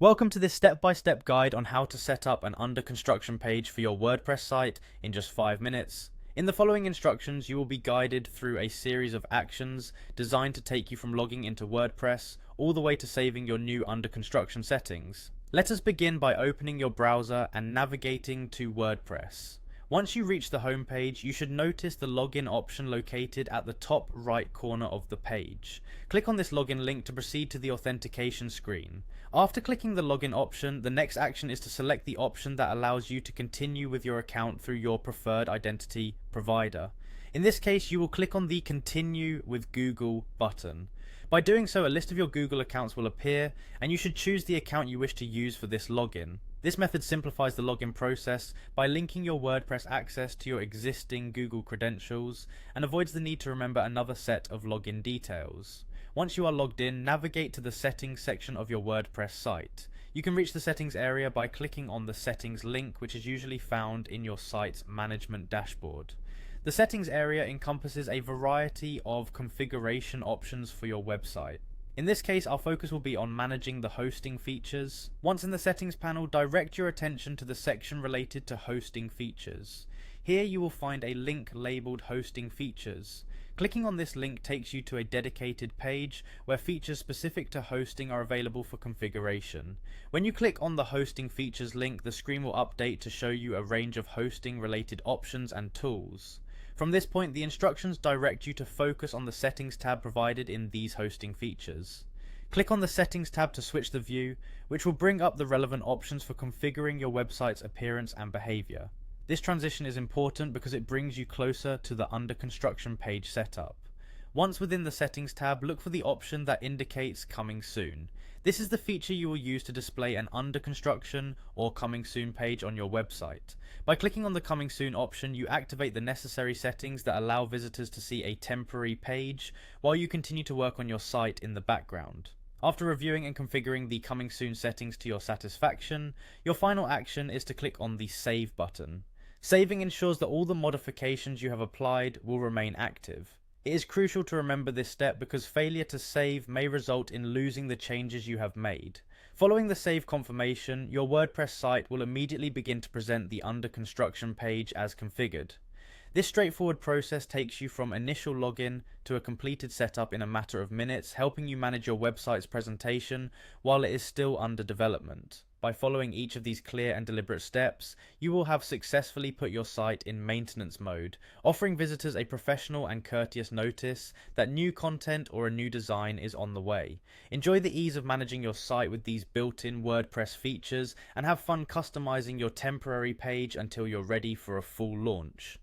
Welcome to this step-by-step guide on how to set up an under construction page for your WordPress site in just 5 minutes. In the following instructions, you will be guided through a series of actions designed to take you from logging into WordPress all the way to saving your new under construction settings. Let us begin by opening your browser and navigating to WordPress. Once you reach the home page, you should notice the login option located at the top right corner of the page. Click on this login link to proceed to the authentication screen. After clicking the login option, the next action is to select the option that allows you to continue with your account through your preferred identity provider. In this case, you will click on the Continue with Google button. By doing so, a list of your Google accounts will appear, and you should choose the account you wish to use for this login. This method simplifies the login process by linking your WordPress access to your existing Google credentials and avoids the need to remember another set of login details. Once you are logged in, navigate to the settings section of your WordPress site. You can reach the settings area by clicking on the settings link, which is usually found in your site's management dashboard. The settings area encompasses a variety of configuration options for your website. In this case, our focus will be on managing the hosting features. Once in the settings panel, direct your attention to the section related to hosting features. Here you will find a link labeled Hosting Features. Clicking on this link takes you to a dedicated page where features specific to hosting are available for configuration. When you click on the Hosting Features link, the screen will update to show you a range of hosting related options and tools. From this point, the instructions direct you to focus on the Settings tab provided in these hosting features. Click on the Settings tab to switch the view, which will bring up the relevant options for configuring your website's appearance and behavior. This transition is important because it brings you closer to the under construction page setup. Once within the Settings tab, look for the option that indicates Coming Soon. This is the feature you will use to display an under construction or coming soon page on your website. By clicking on the Coming Soon option, you activate the necessary settings that allow visitors to see a temporary page while you continue to work on your site in the background. After reviewing and configuring the Coming Soon settings to your satisfaction, your final action is to click on the Save button. Saving ensures that all the modifications you have applied will remain active. It is crucial to remember this step because failure to save may result in losing the changes you have made. Following the save confirmation, your WordPress site will immediately begin to present the under construction page as configured. This straightforward process takes you from initial login to a completed setup in a matter of minutes, helping you manage your website's presentation while it is still under development. By following each of these clear and deliberate steps, you will have successfully put your site in maintenance mode, offering visitors a professional and courteous notice that new content or a new design is on the way. Enjoy the ease of managing your site with these built-in WordPress features and have fun customizing your temporary page until you're ready for a full launch.